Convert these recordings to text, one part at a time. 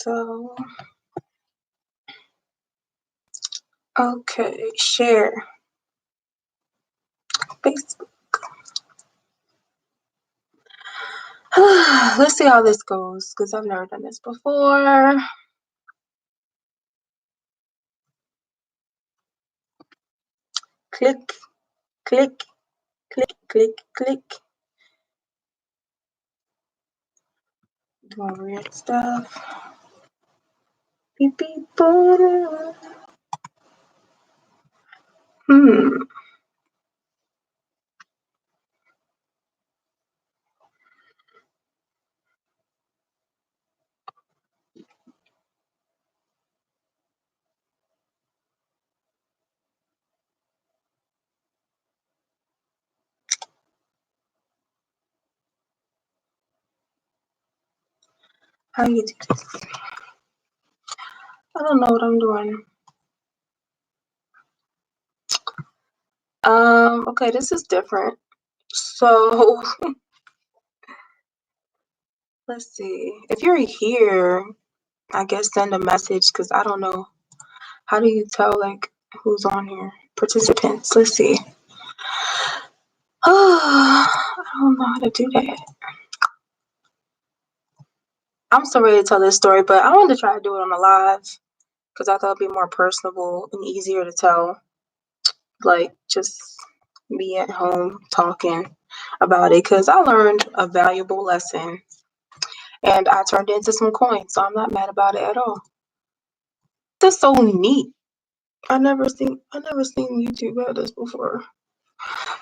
So, okay, share Facebook. Let's see how this goes because I've never done this before. Click, click, click, click, click. Doing weird stuff. Beep, beep, boom. How you do this? I don't know what I'm doing. Okay, this is different. So let's see. If you're here, I guess send a message because I don't know. How do you tell like who's on here? Participants. Let's see. I don't know how to do that. I'm so ready to tell this story, but I wanted to try to do it on a live because I thought it'd be more personable and easier to tell. Like just me at home talking about it because I learned a valuable lesson and I turned it into some coins, so I'm not mad about it at all. That's so neat. I never seen YouTube have this before.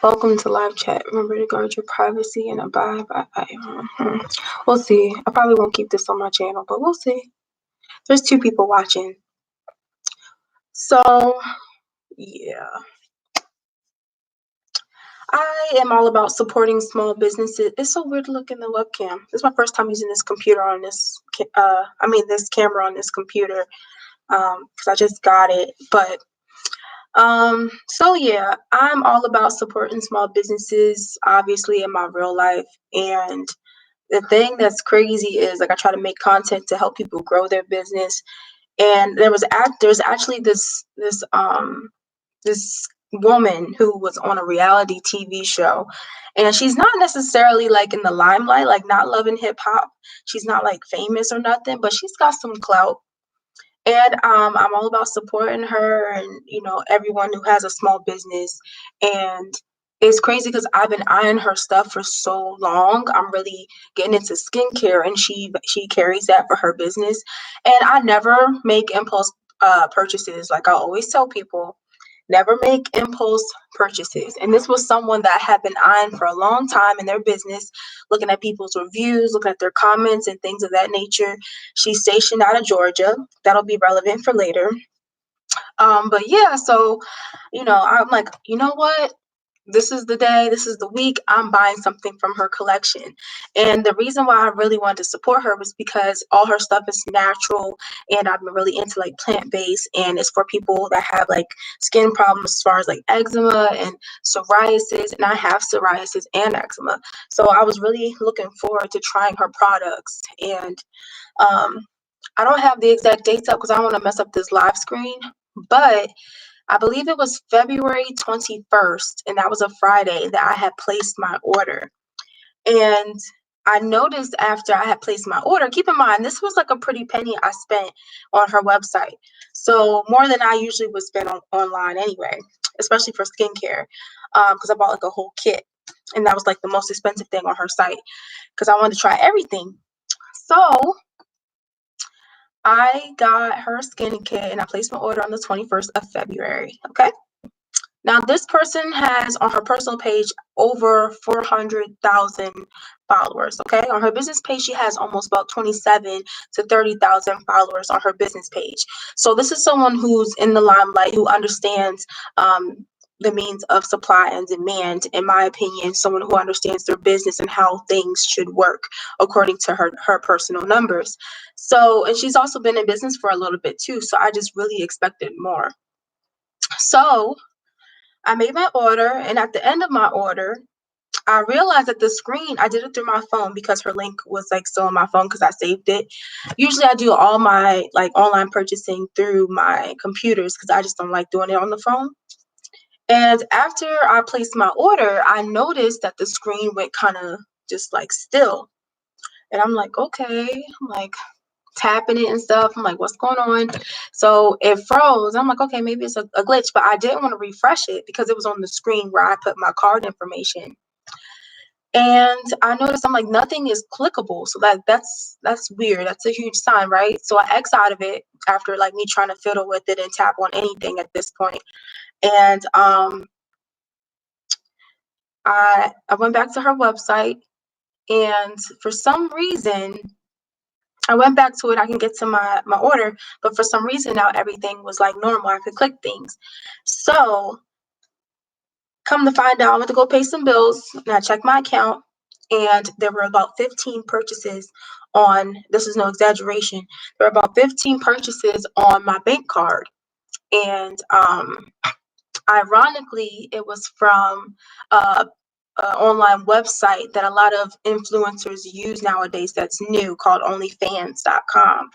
Welcome to live chat. Remember to guard your privacy and abide by. We'll see. I probably won't keep this on my channel, but we'll see. There's 2 people watching. So, yeah. I am all about supporting small businesses. It's so weird to look in the webcam. This is my first time using this computer on this, this camera on this computer, because I just got it. But, so yeah, I'm all about supporting small businesses, obviously in my real life. And the thing that's crazy is like I try to make content to help people grow their business. And there's actually this woman who was on a reality TV show, and she's not necessarily like in the limelight, like not loving hip hop. She's not like famous or nothing, but she's got some clout. And I'm all about supporting her and everyone who has a small business. And it's crazy because I've been eyeing her stuff for so long. I'm really getting into skincare, and she carries that for her business. And I never make impulse purchases. Like I always tell people, never make impulse purchases. And this was someone that had been eyeing for a long time in their business, looking at people's reviews, looking at their comments and things of that nature. She's stationed out of Georgia. That'll be relevant for later. But yeah, so, I'm like, you know what? This is the day, this is the week, I'm buying something from her collection. And the reason why I really wanted to support her was because all her stuff is natural, and I've been really into like plant-based, and it's for people that have like skin problems as far as like eczema and psoriasis, and I have psoriasis and eczema. So I was really looking forward to trying her products. And I don't have the exact dates up because I don't want to mess up this live screen, but I believe it was February 21st, and that was a Friday that I had placed my order. And I noticed after I had placed my order, keep in mind, this was like a pretty penny I spent on her website. So more than I usually would spend online anyway, especially for skincare, because I bought like a whole kit. And that was like the most expensive thing on her site because I wanted to try everything. So I got her skin kit and I placed my order on the 21st of February. Okay. Now, this person has on her personal page over 400,000 followers. Okay. On her business page, she has almost about 27 to 30,000 followers on her business page. So this is someone who's in the limelight, who understands the means of supply and demand, in my opinion, someone who understands their business and how things should work according to her personal numbers. So, and she's also been in business for a little bit too. So I just really expected more. So I made my order, and at the end of my order, I realized that the screen, I did it through my phone because her link was like still on my phone because I saved it. Usually I do all my like online purchasing through my computers because I just don't like doing it on the phone. And after I placed my order, I noticed that the screen went kind of just like still. And I'm like, okay, I'm like tapping it and stuff. I'm like, what's going on? So it froze. I'm like, okay, maybe it's a glitch, but I didn't want to refresh it because it was on the screen where I put my card information. And I noticed I'm like, nothing is clickable. So that's weird. That's a huge sign, right? So I X out of it after like me trying to fiddle with it and tap on anything at this point. And I went back to her website, and for some reason I went back to it. I can get to my order, but for some reason now everything was like normal. I could click things. So come to find out, I went to go pay some bills and I checked my account, and there were about 15 purchases on, this is no exaggeration, there were about 15 purchases on my bank card. And ironically, it was from uh, an online website that a lot of influencers use nowadays that's new called OnlyFans.com.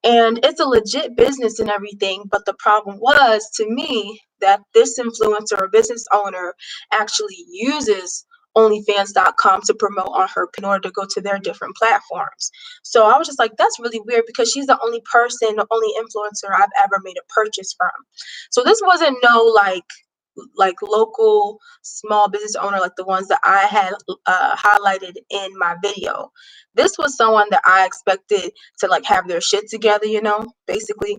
And it's a legit business and everything, but the problem was to me that this influencer or business owner actually uses OnlyFans.com to promote on her in order to go to their different platforms. So I was just like, that's really weird because she's the only person, the only influencer I've ever made a purchase from. So this wasn't no like local small business owner like the ones that I had highlighted in my video. This was someone that I expected to like have their shit together, basically.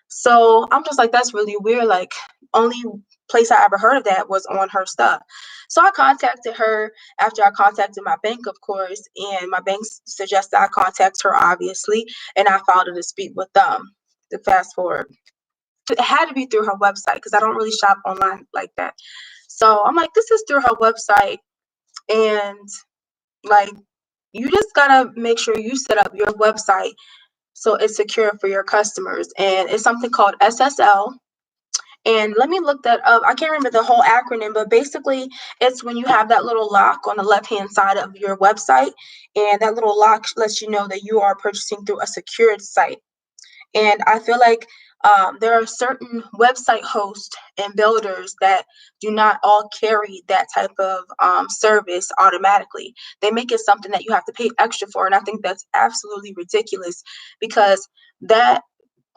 So I'm just like, that's really weird. Like, only place I ever heard of that was on her stuff. So I contacted her after I contacted my bank, of course, and my bank suggested I contact her, obviously, and I filed a dispute with them. To fast forward, it had to be through her website because I don't really shop online like that. So I'm like, this is through her website, and like, you just gotta make sure you set up your website so it's secure for your customers. And it's something called SSL. And let me look that up. I can't remember the whole acronym, but basically, it's when you have that little lock on the left hand side of your website, and that little lock lets you know that you are purchasing through a secured site. And I feel like there are certain website hosts and builders that do not all carry that type of service automatically. They make it something that you have to pay extra for. And I think that's absolutely ridiculous because that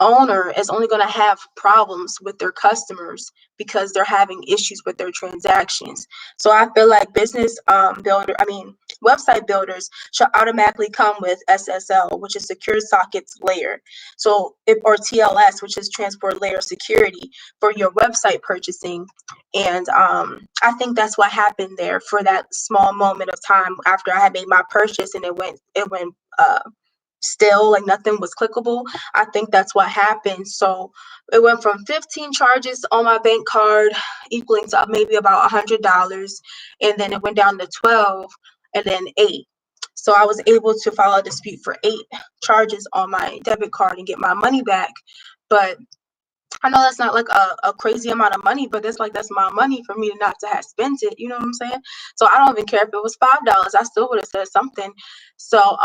owner is only going to have problems with their customers because they're having issues with their transactions. So I feel like website builders should automatically come with SSL, which is Secure Sockets Layer. Or TLS, which is Transport Layer Security for your website purchasing. And I think that's what happened there for that small moment of time after I had made my purchase and it went still, like nothing was clickable. I think that's what happened. So it went from 15 charges on my bank card, equaling to maybe about $100, and then it went down to 12, and then 8. So I was able to file a dispute for 8 charges on my debit card and get my money back. But I know that's not like a crazy amount of money, but that's my money for me not to have spent it. You know what I'm saying? So I don't even care if it was $5. I still would have said something. So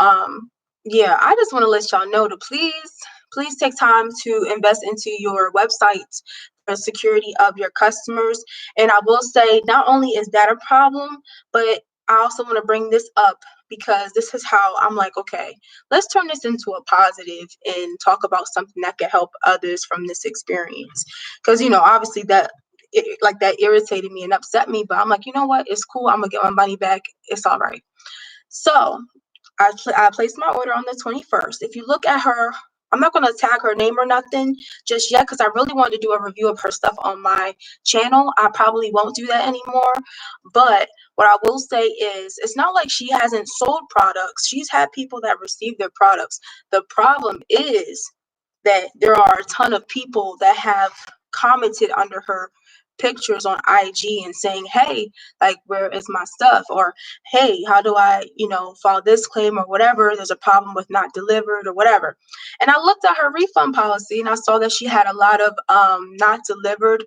yeah, I just want to let y'all know to please take time to invest into your website for security of your customers. And I will say, not only is that a problem, but I also want to bring this up because this is how I'm like, okay, let's turn this into a positive and talk about something that can help others from this experience. Because, obviously that irritated me and upset me, but I'm like, you know what? It's cool. I'm gonna get my money back. It's all right. So I placed my order on the 21st. If you look at her, I'm not going to tag her name or nothing just yet because I really wanted to do a review of her stuff on my channel. I probably won't do that anymore. But what I will say is it's not like she hasn't sold products. She's had people that receive their products. The problem is that there are a ton of people that have commented under her pictures on IG and saying, hey, like, where is my stuff? Or, hey, how do I, file this claim or whatever? There's a problem with not delivered or whatever. And I looked at her refund policy and I saw that she had a lot of not delivered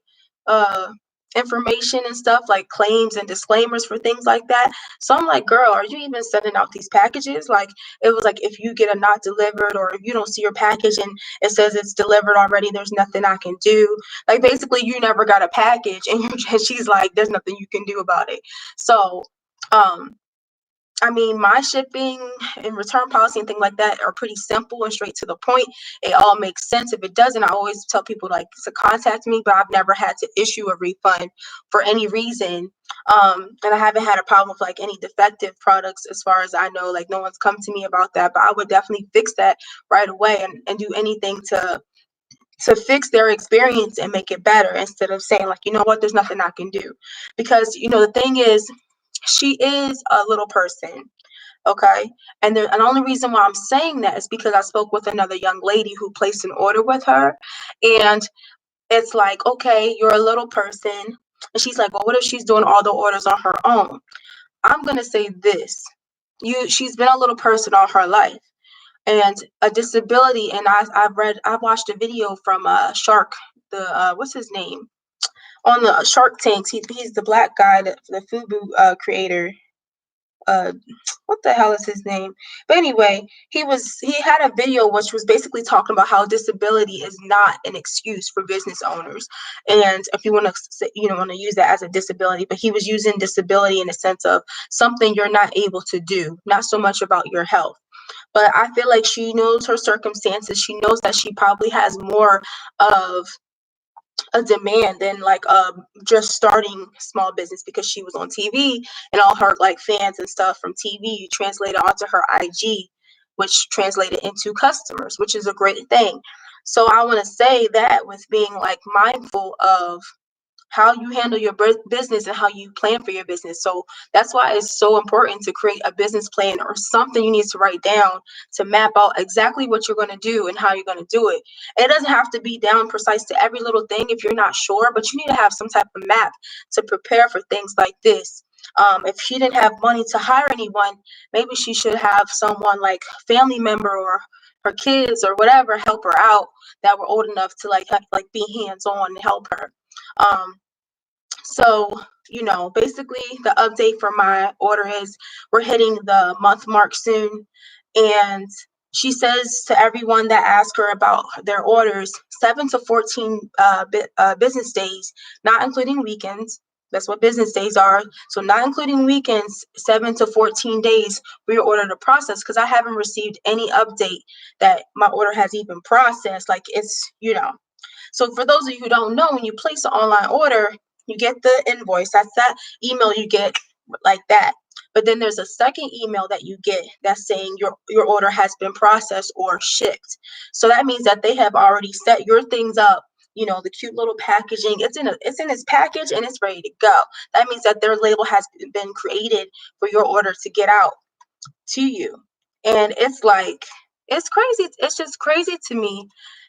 uh, information and stuff like claims and disclaimers for things like that. So I'm like, girl, are you even sending out these packages? Like, it was like, if you get a not delivered, or if you don't see your package and it says it's delivered already, there's nothing I can do. Like, basically, you never got a package, and she's like, there's nothing you can do about it. So, um, I mean, my shipping and return policy and things like that are pretty simple and straight to the point. It all makes sense. If it doesn't, I always tell people like to contact me, but I've never had to issue a refund for any reason. And I haven't had a problem with like any defective products as far as I know. Like, no one's come to me about that, but I would definitely fix that right away, and do anything to fix their experience and make it better, instead of saying like, you know what, there's nothing I can do. Because, the thing is, she is a little person, okay? And the only reason why I'm saying that is because I spoke with another young lady who placed an order with her, and it's like, okay, you're a little person, and she's like, well, what if she's doing all the orders on her own? I'm gonna say this: she's been a little person all her life, and a disability. And I watched a video from Shark, the what's his name, on the Shark Tanks. He's the black guy, the Fubu creator. uh what the hell is his name? But anyway, he had a video which was basically talking about how disability is not an excuse for business owners. And if you want to, want to use that as a disability, but he was using disability in the sense of something you're not able to do, not so much about your health. But I feel like she knows her circumstances. She knows that she probably has more of a demand than like just starting small business, because she was on TV, and all her like fans and stuff from TV translated onto her IG, which translated into customers, which is a great thing. So I want to say that with being like mindful of how you handle your business and how you plan for your business. So that's why it's so important to create a business plan or something you need to write down to map out exactly what you're going to do and how you're going to do it. It doesn't have to be down precise to every little thing if you're not sure, but you need to have some type of map to prepare for things like this. If she didn't have money to hire anyone, maybe she should have someone like family member or her kids or whatever help her out, that were old enough to like be hands on and help her. Um, so, basically, the update for my order is we're hitting the month mark soon. And she says to everyone that asks her about their orders, 7 to 14 business days, not including weekends. That's what business days are. So, not including weekends, 7 to 14 days for your order to process, because I haven't received any update that my order has even processed. Like, it's. So for those of you who don't know, when you place an online order, you get the invoice. That's that email you get like that. But then there's a second email that you get that's saying your order has been processed or shipped. So that means that they have already set your things up. The cute little packaging. It's in its package and it's ready to go. That means that their label has been created for your order to get out to you. And it's like, it's crazy. It's just crazy to me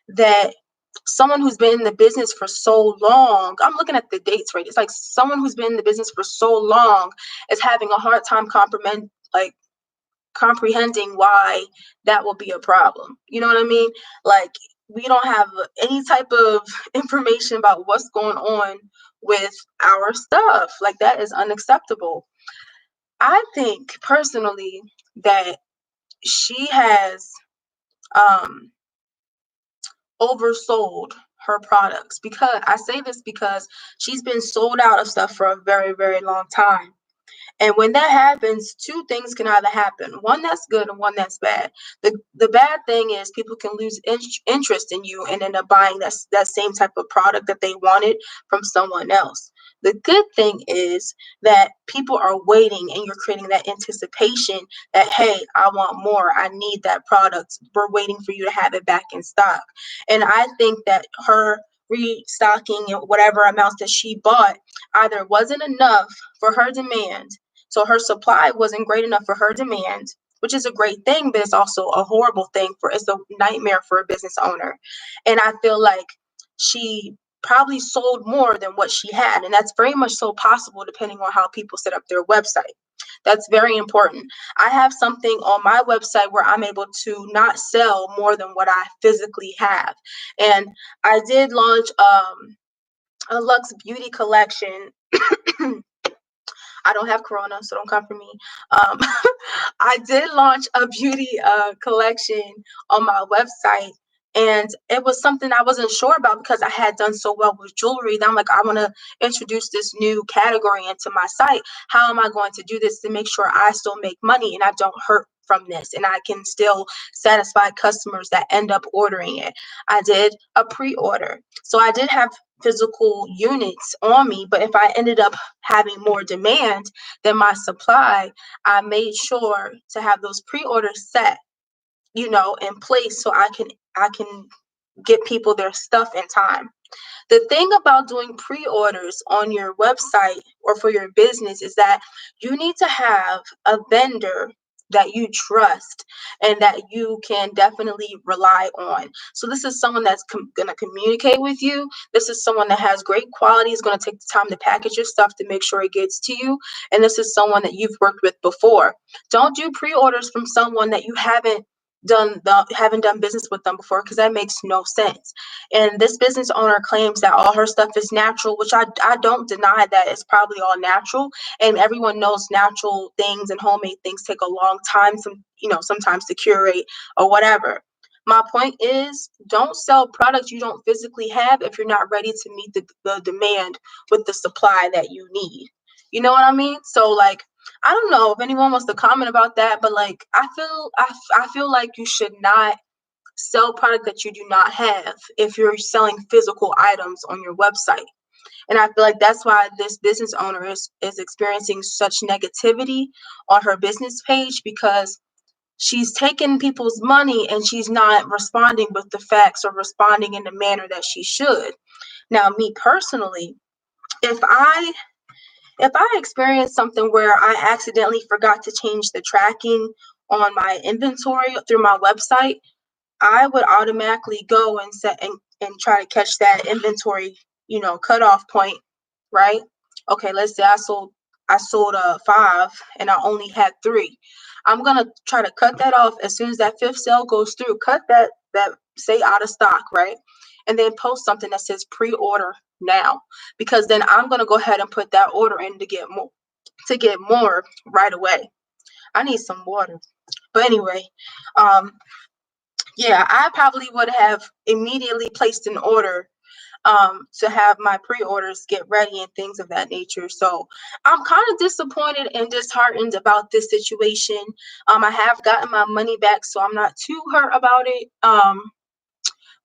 that someone who's been in the business for so long, I'm looking at the dates, right? It's like someone who's been in the business for so long is having a hard time comprehending why that will be a problem. You know what I mean? Like, we don't have any type of information about what's going on with our stuff. Like, that is unacceptable. I think personally that she has um oversold her products, because I say this because she's been sold out of stuff for a very, very long time. And when that happens, two things can either happen: one that's good and one that's bad. The bad thing is people can lose interest in you and end up buying that same type of product that they wanted from someone else. The good thing is that people are waiting, and you're creating that anticipation that, hey, I want more. I need that product. We're waiting for you to have it back in stock. And I think that her restocking and whatever amounts that she bought either wasn't enough for her demand. So her supply wasn't great enough for her demand, which is a great thing, but it's also a horrible thing, it's a nightmare for a business owner. And I feel like she probably sold more than what she had. And that's very much so possible depending on how people set up their website. That's very important. I have something on my website where I'm able to not sell more than what I physically have. And I did launch a Luxe Beauty collection. I don't have corona, so don't come for me. Um, I did launch a beauty collection on my website, and it was something I wasn't sure about because I had done so well with jewelry. Then I'm like, I want to introduce this new category into my site. How am I going to do this to make sure I still make money and I don't hurt from this and I can still satisfy customers that end up ordering it? I did a pre-order. So I did have physical units on me, but if I ended up having more demand than my supply, I made sure to have those pre-orders set, in place so I can get people their stuff in time. The thing about doing pre-orders on your website or for your business is that you need to have a vendor that you trust and that you can definitely rely on. So this is someone that's going to communicate with you. This is someone that has great quality, is going to take the time to package your stuff to make sure it gets to you. And this is someone that you've worked with before. Don't do pre-orders from someone that you haven't done business with them before, because that makes no sense. And this business owner claims that all her stuff is natural, which I don't deny that it's probably all natural. And everyone knows natural things and homemade things take a long time, sometimes to curate or whatever. My point is, don't sell products you don't physically have if you're not ready to meet the demand with the supply that you need. You know what I mean? So like, I don't know if anyone wants to comment about that, but like, I feel like you should not sell product that you do not have if you're selling physical items on your website. And I feel like that's why this business owner is experiencing such negativity on her business page, because she's taking people's money and she's not responding with the facts or responding in the manner that she should. Now, me personally, if I experience something where I accidentally forgot to change the tracking on my inventory through my website, I would automatically go and set and try to catch that inventory, cutoff point, right? Okay, let's say I sold 5 and I only had 3. I'm gonna try to cut that off as soon as that 5th sale goes through. Cut that say out of stock, right? And then post something that says pre-order now, because then I'm gonna go ahead and put that order in to get more right away. I need some water. But anyway, um, yeah, I probably would have immediately placed an order to have my pre-orders get ready and things of that nature. So I'm kind of disappointed and disheartened about this situation. I have gotten my money back, so I'm not too hurt about it.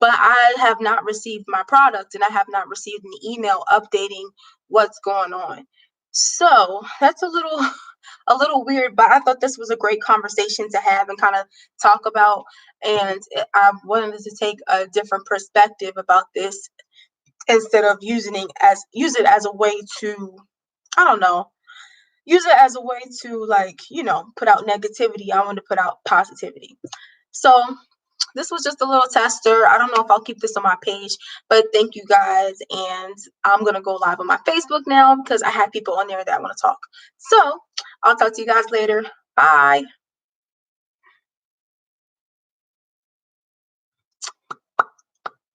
But I have not received my product and I have not received an email updating what's going on. So that's a little weird, but I thought this was a great conversation to have and kind of talk about. And I wanted to take a different perspective about this instead of use it as a way to, I don't know, use it as a way to, like, put out negativity. I want to put out positivity. So this was just a little tester. I don't know if I'll keep this on my page, but thank you guys. And I'm going to go live on my Facebook now because I have people on there that want to talk. So I'll talk to you guys later. Bye.